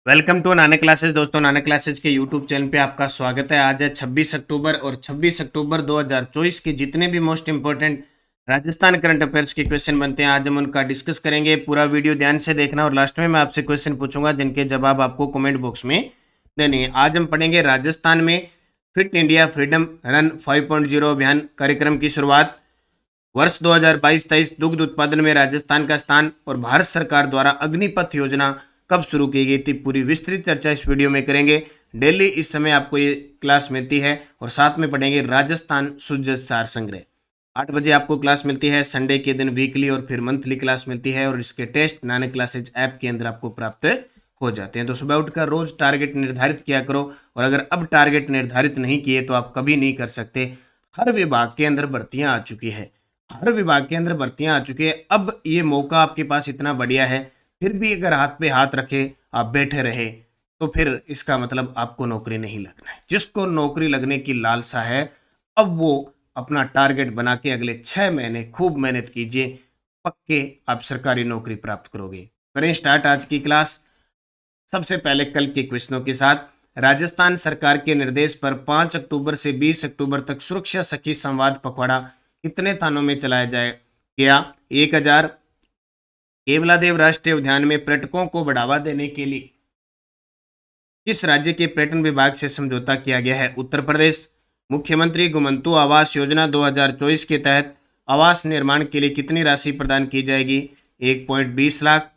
Welcome to Nanak classes. दोस्तों, Nanak classes के YouTube channel पे आपका स्वागत है। आज है 26 अक्टूबर और 26 अक्टूबर 2024 के जितने भी most important Rajasthan current affairs के क्वेश्चन बनते हैं आज हम उनका डिस्कस करेंगे। पूरा वीडियो ध्यान से देखना और लास्ट में मैं आपसे क्वेश्चन पूछूंगा जिनके जवाब आपको कमेंट बॉक्स में देने हैं। आज हम पढ़ेंगे राजस्थान में फिट इंडिया फ्रीडम रन 5.0 अभियान कार्यक्रम की शुरुआत, वर्ष 2022-23 दुग्ध उत्पादन में राजस्थान का स्थान और भारत सरकार द्वारा अग्निपथ योजना कब शुरू की गई थी। पूरी विस्तृत चर्चा इस वीडियो में करेंगे। डेली इस समय आपको ये क्लास मिलती है और साथ में पढ़ेंगे राजस्थान सुजस सार संग्रह। 8 बजे आपको क्लास मिलती है, संडे के दिन वीकली और फिर मंथली क्लास मिलती है और इसके टेस्ट नानक क्लासेज ऐप के अंदर आपको प्राप्त हो जाते हैं। तो सुबह उठकर रोज टारगेट निर्धारित किया करो और अगर अब टारगेट निर्धारित नहीं किए तो आप कभी नहीं कर सकते। हर विभाग के अंदर भर्तियां आ चुकी है, हर विभाग के अंदर भर्तियां आ चुकी है। अब ये मौका आपके पास इतना बढ़िया है, फिर भी अगर हाथ पे हाथ रखे आप बैठे रहे तो फिर इसका मतलब आपको नौकरी नहीं लगना है। जिसको नौकरी लगने की लालसा है अब वो अपना टारगेट बना के अगले 6 महीने खूब मेहनत कीजिए, पक्के आप सरकारी नौकरी प्राप्त करोगे। करें स्टार्ट आज की क्लास। सबसे पहले कल के क्वेश्चनों के साथ। राजस्थान सरकार के निर्देश पर 5 अक्टूबर से 20 अक्टूबर तक सुरक्षा सखी संवाद पखवाड़ा कितने थानों में चलाया गया? 1000। केवलादेव राष्ट्रीय उद्यान में पर्यटकों को बढ़ावा देने के लिए किस राज्य के पर्यटन विभाग से समझौता किया गया है? उत्तर प्रदेश। मुख्यमंत्री गुमंतु आवास योजना 2024 के तहत आवास निर्माण के लिए कितनी राशि प्रदान की जाएगी? 1.20 लाख।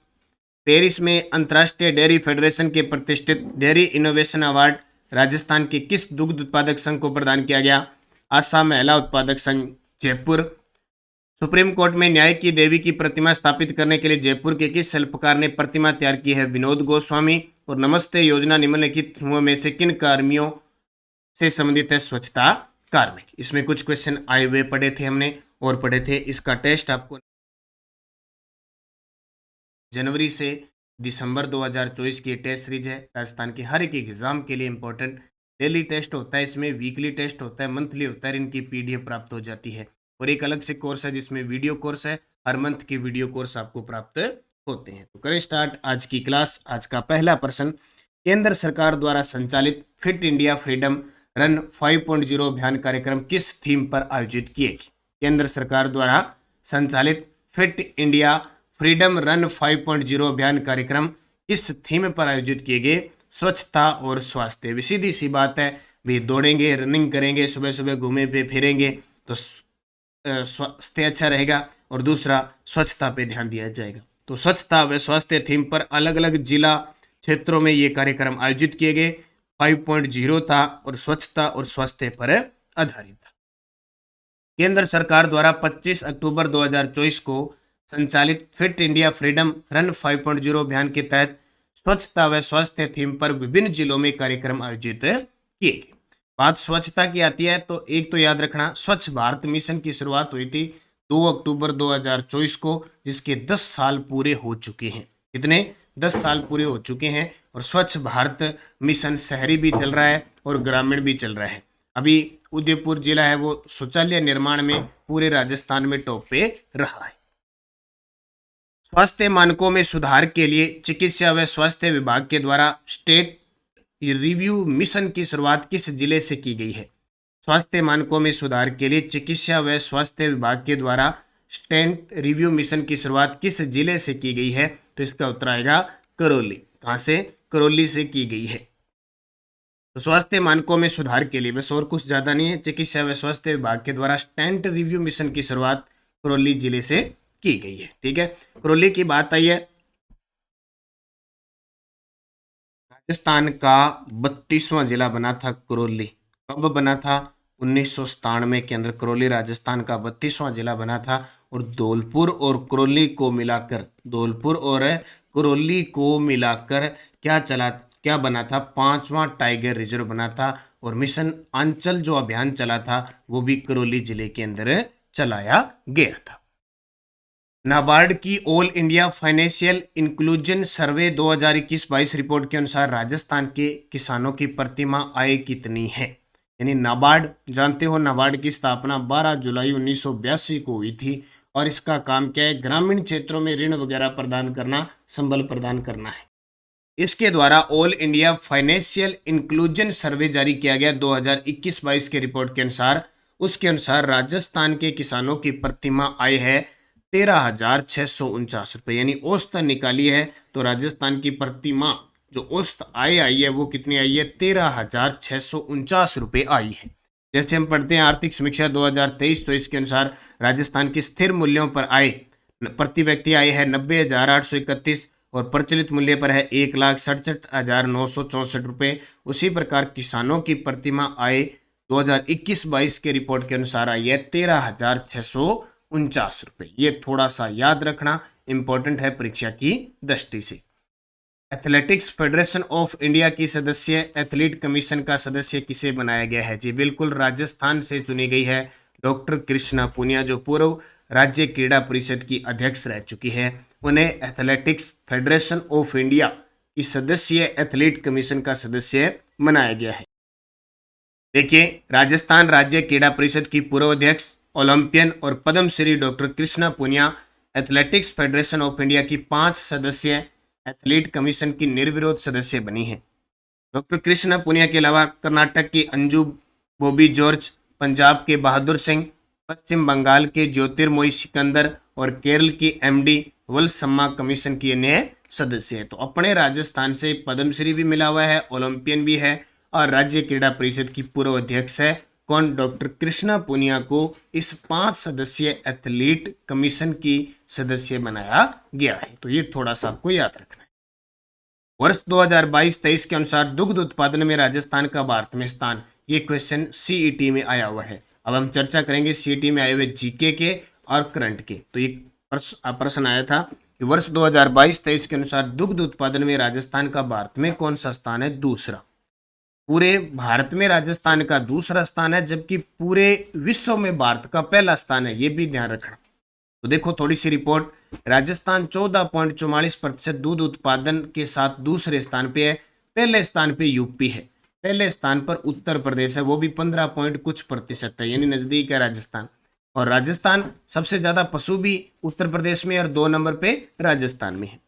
पेरिस में अंतर्राष्ट्रीय डेयरी फेडरेशन के प्रतिष्ठित डेयरी इनोवेशन अवार्ड राजस्थान के किस दुग्ध उत्पादक संघ को प्रदान किया गया? आसाम महिला उत्पादक संघ, जयपुर। सुप्रीम कोर्ट में न्याय की देवी की प्रतिमा स्थापित करने के लिए जयपुर के किस शिल्पकार ने प्रतिमा तैयार की है? विनोद गोस्वामी। और नमस्ते योजना निम्नलिखित समूह में से किन कार्मियों से संबंधित है? स्वच्छता कार्मिक। इसमें कुछ क्वेश्चन आए हुए पढ़े थे हमने और पढ़े थे। इसका टेस्ट आपको जनवरी से दिसंबर 2024 की टेस्ट सीरीज है। राजस्थान के हर एक एग्जाम के लिए इंपॉर्टेंट डेली टेस्ट होता है, इसमें वीकली टेस्ट होता है, मंथली होता है। इनकी पीडीएफ प्राप्त हो जाती है और एक अलग से कोर्स है जिसमें वीडियो कोर्स है। हर मंथ के वीडियो कोर्स आपको प्राप्त होते हैं। तो करें स्टार्ट आज की क्लास। आज का पहला प्रश्न, केंद्र सरकार द्वारा संचालित फिट इंडिया फ्रीडम रन 5.0 अभियान कार्यक्रम किस थीम पर आयोजित किए गए? केंद्र सरकार द्वारा संचालित फिट इंडिया फ्रीडम रन 5.0 अभियान कार्यक्रम किस थीम पर आयोजित किए गए? स्वच्छता और स्वास्थ्य। भी सीधी सी बात है, भी दौड़ेंगे, रनिंग करेंगे, सुबह सुबह घूमे पे फिरेंगे तो स्वास्थ्य अच्छा रहेगा और दूसरा स्वच्छता पे ध्यान दिया जाएगा। तो स्वच्छता व स्वास्थ्य थीम पर अलग अलग जिला क्षेत्रों में ये कार्यक्रम आयोजित किए गए। 5.0 था और स्वच्छता और स्वास्थ्य पर आधारित था। केंद्र सरकार द्वारा 25 अक्टूबर 2024 को संचालित फिट इंडिया फ्रीडम रन 5.0 अभियान के तहत स्वच्छता व स्वास्थ्य थीम पर विभिन्न जिलों में कार्यक्रम आयोजित किए गए। बात स्वच्छता की आती है तो एक तो याद रखना, स्वच्छ भारत मिशन की शुरुआत हुई थी 2 अक्टूबर 2024 को, जिसके 10 साल पूरे हो चुके हैं। कितने? 10 साल पूरे हो चुके हैं। और स्वच्छ भारत मिशन शहरी भी चल रहा है और ग्रामीण भी चल रहा है। अभी उदयपुर जिला है वो शौचालय निर्माण में पूरे राजस्थान में टॉप पे रहा है। स्वास्थ्य मानकों में सुधार के लिए चिकित्सा व स्वास्थ्य विभाग के द्वारा स्टेट रिव्यू मिशन की शुरुआत किस जिले से की गई है? स्वास्थ्य मानकों में सुधार के लिए चिकित्सा व स्वास्थ्य विभाग के द्वारा स्टेट रिव्यू मिशन की शुरुआत किस जिले से की गई है? तो इसका उत्तर आएगा करौली। कहां से? करौली से की गई है। तो स्वास्थ्य मानकों में सुधार के लिए बस और कुछ ज्यादा नहीं है, चिकित्सा व स्वास्थ्य विभाग के द्वारा स्टेट रिव्यू मिशन की शुरुआत करौली जिले से की गई है। ठीक है, करौली की बात आई है। राजस्थान का 32वां जिला बना था करौली। कब बना था? 1997 के अंदर करौली राजस्थान का 32वां जिला बना था। और धौलपुर और करौली को मिलाकर, धौलपुर और करौली को मिलाकर क्या बना था? 5वां टाइगर रिजर्व बना था। और मिशन आंचल जो अभियान चला था वो भी करौली जिले के अंदर चलाया गया था। नाबार्ड की ऑल इंडिया फाइनेंशियल इंक्लूजन सर्वे 2021-22 रिपोर्ट के अनुसार राजस्थान के किसानों की प्रतिमाह आय कितनी है? यानी नाबार्ड, जानते हो नाबार्ड की स्थापना 12 जुलाई 1982 को हुई थी और इसका काम क्या है? ग्रामीण क्षेत्रों में ऋण वगैरह प्रदान करना, संबल प्रदान करना है। इसके द्वारा ऑल इंडिया फाइनेंशियल इंक्लूजन सर्वे जारी किया गया 2021-22 के रिपोर्ट के अनुसार। उसके अनुसार राजस्थान के किसानों की प्रतिमाह आय है 13,649 रुपये, यानी औसतन निकाली है तो राजस्थान की प्रतिमाह जो औसत आय आई है वो कितनी आई है, 13,649 रुपये आई है। जैसे हम पढ़ते हैं आर्थिक समीक्षा 2023-24 के अनुसार राजस्थान की स्थिर मूल्यों पर आय प्रति व्यक्ति आय है 90,831 और प्रचलित मूल्य पर है 1,67,964 रुपये। उसी प्रकार किसानों की प्रतिमाह आय 2021-22 के रिपोर्ट के अनुसार आई है 13,649 रुपये। ये थोड़ा सा याद रखना इंपॉर्टेंट है परीक्षा की दृष्टि से। एथलेटिक्स फेडरेशन ऑफ इंडिया की सदस्य एथलीट कमीशन का सदस्य किसे बनाया गया है? जी बिल्कुल, राजस्थान से चुनी गई है डॉक्टर कृष्णा पुनिया, जो पूर्व राज्य क्रीड़ा परिषद की अध्यक्ष रह चुकी है। उन्हें एथलेटिक्स फेडरेशन ऑफ इंडिया की सदस्य एथलीट कमीशन का सदस्य बनाया गया है। देखिए, राजस्थान राज्य क्रीड़ा परिषद की पूर्व अध्यक्ष ओलंपियन और Padmashri doctor Krishna Poonia athletics federation of India की 5 सदस्य एथलीट कमीशन की निर्विरोध सदस्य बनी है। डॉक्टर कृष्णा पुनिया के अलावा कर्नाटक की अंजू बॉबी जॉर्ज, पंजाब के बहादुर सिंह, पश्चिम बंगाल के ज्योतिर्मयी सिकंदर और केरल की एमडी वलसम्मा कमीशन की अन्य सदस्य है। तो अपने राजस्थान से पद्मश्री भी मिला हुआ है, ओलंपियन भी है और राज्य क्रीड़ा परिषद की पूर्व अध्यक्ष है कौन, डॉक्टर कृष्णा पुनिया को इस 5 सदस्यीय एथलीट कमीशन की सदस्य बनाया गया है। तो ये थोड़ा सा आपको याद रखना है। वर्ष 2022-23 के अनुसार दुग्ध उत्पादन में राजस्थान का भारत में स्थान, ये क्वेश्चन सीईटी में आया हुआ है। अब हम चर्चा करेंगे सीईटी में आए हुए जीके के और करंट के। तो ये प्रश्न आया था कि वर्ष 2022-23 के अनुसार दुग्ध उत्पादन में राजस्थान का भारत में कौन सा स्थान है? दूसरा। पूरे भारत में राजस्थान का दूसरा स्थान है, जबकि पूरे विश्व में भारत का पहला स्थान है, ये भी ध्यान रखना। तो देखो थोड़ी सी रिपोर्ट, राजस्थान 14.44% दूध उत्पादन के साथ दूसरे स्थान पे है। पहले स्थान पे यूपी है, पहले स्थान पर उत्तर प्रदेश है, वो भी 15 पॉइंट कुछ प्रतिशत है, यानी नजदीक है राजस्थान। और राजस्थान सबसे ज्यादा पशु भी उत्तर प्रदेश में और 2 नंबर पे राजस्थान में है।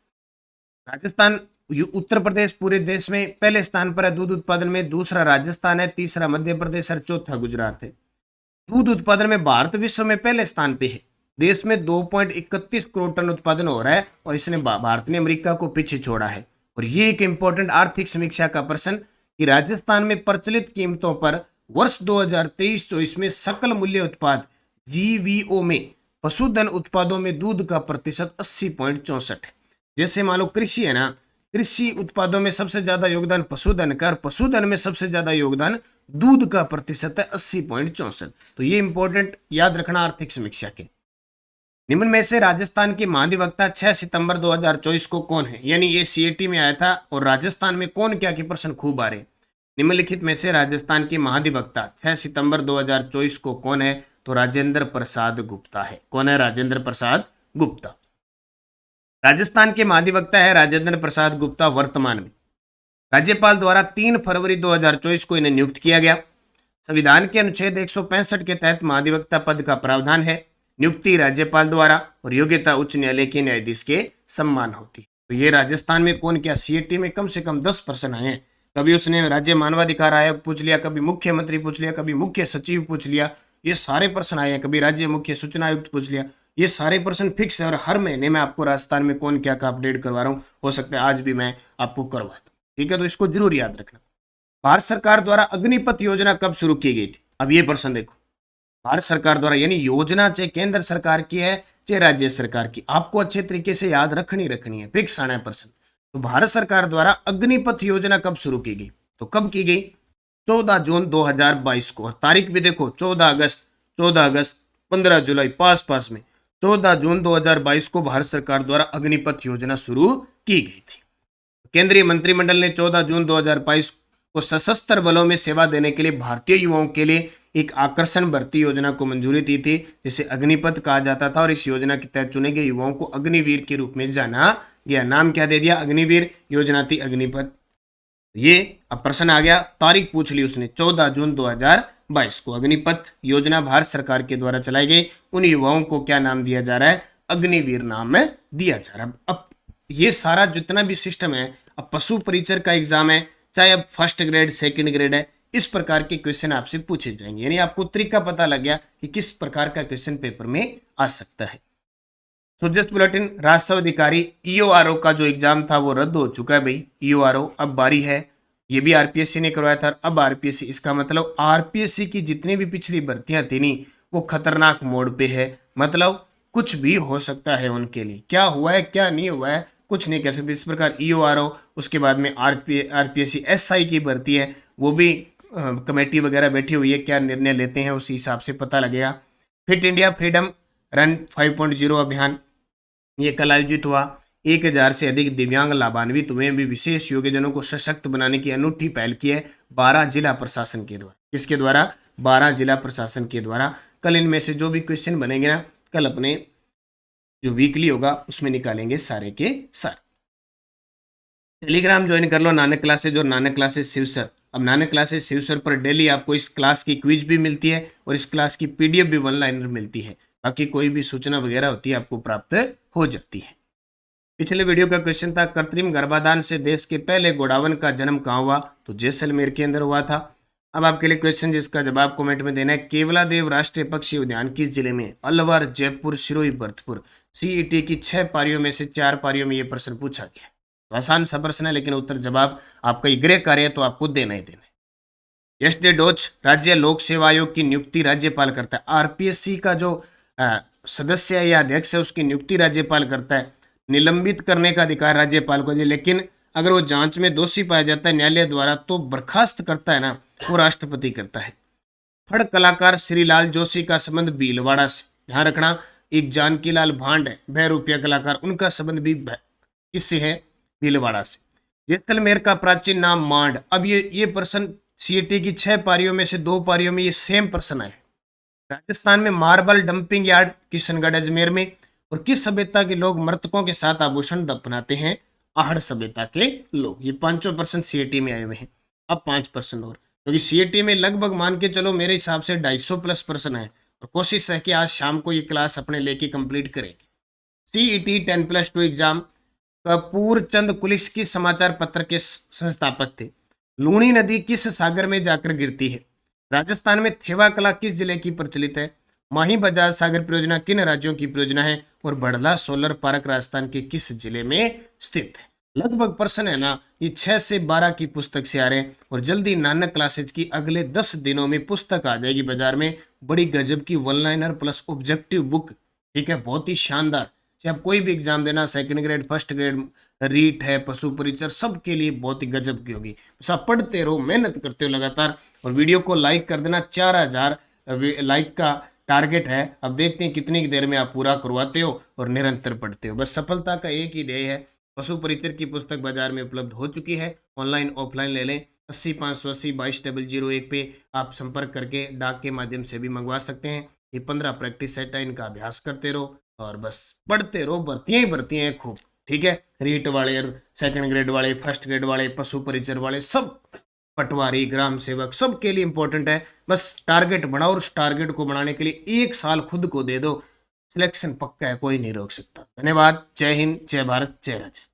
राजस्थान उत्तर प्रदेश पूरे देश में पहले स्थान पर है दूध उत्पादन में, दूसरा राजस्थान है, तीसरा मध्य प्रदेश और चौथा गुजरात है। दूध उत्पादन में भारत विश्व में पहले स्थान पे है। देश में 2.31 करोड़ टन उत्पादन हो रहा है और इसने भारत ने अमेरिका को पीछे छोड़ा है। और ये एक इंपॉर्टेंट आर्थिक समीक्षा का प्रश्न कि राजस्थान में प्रचलित कीमतों पर वर्ष 2023-24 में सकल मूल्य उत्पाद जीवीओ में पशुधन उत्पादों में दूध का प्रतिशत 80.64 है। जैसे मान लो कृषि है ना, कृषि उत्पादों में सबसे ज्यादा योगदान पशुधन का और पशुधन में सबसे ज्यादा योगदान दूध का प्रतिशत है 80.64। तो ये इंपॉर्टेंट याद रखना आर्थिक समीक्षा के। निम्न में से राजस्थान के महाधिवक्ता 6 सितंबर 2024 को कौन है? यानी ये सीएटी में आया था और राजस्थान में कौन क्या के प्रश्न खूब आ रहे। निम्नलिखित में से राजस्थान के महाधिवक्ता 6 सितंबर 2024 को कौन है? तो राजेंद्र प्रसाद गुप्ता है। कौन है? राजेंद्र प्रसाद गुप्ता। राजस्थान के महाधिवक्ता है राजेंद्र प्रसाद गुप्ता। वर्तमान में राज्यपाल द्वारा 3 फरवरी 2024 को इन्हें नियुक्त किया गया। संविधान के अनुच्छेद 165 के तहत महाधिवक्ता पद का प्रावधान है। नियुक्ति राज्यपाल द्वारा और योग्यता उच्च न्यायालय के न्यायाधीश के सम्मान होती है। तो ये राजस्थान में कौन क्या सीएटी में कम से कम 10 पर्सन आए हैं। कभी उसने राज्य मानवाधिकार आयोग पूछ लिया, कभी मुख्यमंत्री पूछ लिया, कभी मुख्य सचिव पूछ लिया, ये सारे प्रश्न आए हैं। कभी राज्य मुख्य सूचना आयुक्त पूछ लिया। ये सारे प्रश्न फिक्स है और हर महीने मैं आपको राजस्थान में कौन क्या का अपडेट करवा रहा हूँ। हो सकता है आज भी मैं आपको करवा दूं। ठीक है, तो इसको जरूर याद रखना। भारत सरकार द्वारा अग्निपथ योजना कब शुरू की गई थी? अब ये प्रश्न देखो, भारत सरकार द्वारा, यानी योजना चाहे केंद्र सरकार की है चाहे राज्य सरकार की, आपको अच्छे तरीके से याद रखनी है, फिक्स आना है प्रश्न। तो भारत सरकार द्वारा अग्निपथ योजना कब शुरू की गई? तो कब की गई? 14 जून 2022 को। और तारीख भी देखो, 14 अगस्त, 15 जुलाई, पास में 14 जून 2022 को भारत सरकार द्वारा अग्निपथ योजना शुरू की गई थी। केंद्रीय मंत्रिमंडल ने 14 जून 2022 को सशस्त्र बलों में सेवा देने के लिए भारतीय युवाओं के लिए एक आकर्षण भर्ती योजना को मंजूरी दी थी, जिसे अग्निपथ कहा जाता था। और इस योजना के तहत चुने गए युवाओं को अग्निवीर के रूप में जाना गया। नाम क्या दे दिया? अग्निवीर। योजना थी अग्निपथ। ये अब प्रश्न आ गया, तारीख पूछ ली उसने, 14 जून 2022 को अग्निपथ योजना भारत सरकार के द्वारा चलाई गई। उन युवाओं को क्या नाम दिया जा रहा है? अग्निवीर नाम दिया जा रहा है। अब ये सारा जितना भी सिस्टम है अब पशु परिचर का एग्जाम है, चाहे अब फर्स्ट ग्रेड सेकंड ग्रेड है, इस प्रकार के क्वेश्चन आपसे पूछे जाएंगे। यानी आपको तरीका पता लग गया कि किस प्रकार का क्वेश्चन पेपर में आ सकता है। सो जस्ट बुलेटिन, राजस्व अधिकारी ईओआरओ का जो एग्जाम था वो रद्द हो चुका है भाई। ईओआरओ अब बारी है, ये भी आरपीएससी ने करवाया था, अब आरपीएससी, इसका मतलब आरपीएससी की जितनी भी पिछली भर्तियां थी नी वो खतरनाक मोड पे है। मतलब कुछ भी हो सकता है उनके लिए, क्या हुआ है क्या नहीं हुआ है कुछ नहीं कह सकते। इस प्रकार ईओआरओ, उसके बाद में आरपीएससी एसआई की भर्ती है, वो भी कमेटी वगैरह बैठी हुई है, क्या निर्णय लेते हैं उसी हिसाब से पता लगेगा। फिट इंडिया फ्रीडम रन 5.0 अभियान ये कल आयोजित हुआ। 1000 से अधिक दिव्यांग लाभान्वित हुए। भी विशेष योग्यजनों को सशक्त बनाने की अनूठी पहल की है 12 जिला प्रशासन के द्वारा। किसके द्वारा? 12 जिला प्रशासन के द्वारा। कल इनमें से जो भी क्वेश्चन बनेंगे ना, कल अपने जो वीकली होगा उसमें निकालेंगे सारे के सारे। टेलीग्राम ज्वाइन कर लो, नानक क्लासेज और नानक क्लासेज शिवसर। अब नानक क्लासेज शिवसर पर डेली आपको इस क्लास की क्विज भी मिलती है और इस क्लास की पीडीएफ भी वन लाइनर मिलती है। बाकी कोई भी सूचना वगैरह होती है आपको प्राप्त हो जाती है। पिछले वीडियो का क्वेश्चन था कृत्रिम गर्भाधान से देश के पहले गोडावन का जन्म कहाँ हुआ? तो जैसलमेर के अंदर हुआ था। अब आपके लिए क्वेश्चन जिसका जवाब कमेंट में देना है। केवलादेव राष्ट्रीय पक्षी उद्यान किस जिले में? अलवर, जयपुर, सिरोही, भरतपुर। सीईटी की 6 पारियों में से 4 पारियों में यह प्रश्न पूछा गया। तो आसान सा प्रश्न है, लेकिन उत्तर जवाब आपका गृह कार्य है तो आपको देना ही देना है। एस.डी. डोच राज्य लोक सेवा आयोग की नियुक्ति राज्यपाल करता है। आरपीएससी का जो सदस्य है या अध्यक्ष है उसकी नियुक्ति राज्यपाल करता है। निलंबित करने का अधिकार राज्यपाल को है, लेकिन अगर वो जांच में दोषी पाया जाता है न्यायालय द्वारा तो बर्खास्त करता है ना, वो राष्ट्रपति करता है। फड़ कलाकार श्रीलाल जोशी का संबंध भीलवाड़ा से, ध्यान रखना। एक जानकीलाल भांड है बहरूपिया कलाकार, उनका संबंध भी किससे है? भीलवाड़ा से। जैसलमेर का प्राचीन नाम मांड। अब ये प्रश्न सीईटी की 6 पारियों में से 2 पारियों में ये सेम प्रश्न है। राजस्थान में marble dumping yard Kishangarh Ajmer में। और किस सभ्यता के लोग मृतकों के साथ आभूषण दफनाते हैं? आहड़ सभ्यता के लोग। ये 5 प्रश्न सीईटी में आए हुए हैं। अब 5 प्रश्न और, क्योंकि सीईटी में लगभग मान के चलो मेरे हिसाब से 250 प्लस प्रश्न है और कोशिश है कि आज शाम को ये क्लास अपने लेके कंप्लीट करेंगे। CET 10+2 exam. कपूर चंद कुलिस किस समाचार पत्र के संस्थापक थे? लूणी नदी किस सागर में जाकर गिरती है? राजस्थान में थेवा कला किस जिले की प्रचलित है? माही बजाज सागर परियोजना किन राज्यों की परियोजना है? और बड़ला सोलर पार्क राजस्थान के किस जिले में स्थित है? लगभग प्रश्न है ना, ये 6 से 12 की पुस्तक से आ रहे हैं। और जल्दी नानक क्लासेज की अगले 10 दिनों में पुस्तक आ जाएगी बाजार में, बड़ी गजब की one liner plus objective book. ठीक है, बहुत ही शानदार। चाहे आप कोई भी एग्जाम देना, second grade, first grade, REET है, पशु परिचर, सबके लिए बहुत ही गजब की होगी। बस आप पढ़ते रहो, मेहनत करते हो लगातार, और वीडियो को लाइक कर देना। 4000 लाइक का टारगेट है। अब देखते हैं कितनी देर में आप पूरा करवाते हो और निरंतर पढ़ते हो। बस सफलता का एक ही ध्येय है। पशु परिचर की पुस्तक बाजार में उपलब्ध हो चुकी है, ऑनलाइन ऑफलाइन ले लें। 80 580 22 001 पे आप संपर्क करके डाक के माध्यम से भी मंगवा सकते हैं। ये 15 प्रैक्टिस सेट है, इनका अभ्यास करते रहो और बस पढ़ते रहो। भर्तियां ही भर्तियां हैं खूब। ठीक है, रीट वाले, सेकंड ग्रेड वाले, फर्स्ट ग्रेड वाले, पशु परिचर वाले, सब, पटवारी, ग्राम सेवक, सबके लिए इंपॉर्टेंट है। बस टारगेट बढ़ाओ और उस टारगेट को बढ़ाने के लिए 1 साल खुद को दे दो। सिलेक्शन पक्का है, कोई नहीं रोक सकता। धन्यवाद। जय हिंद, जय भारत, जय राजस्थान।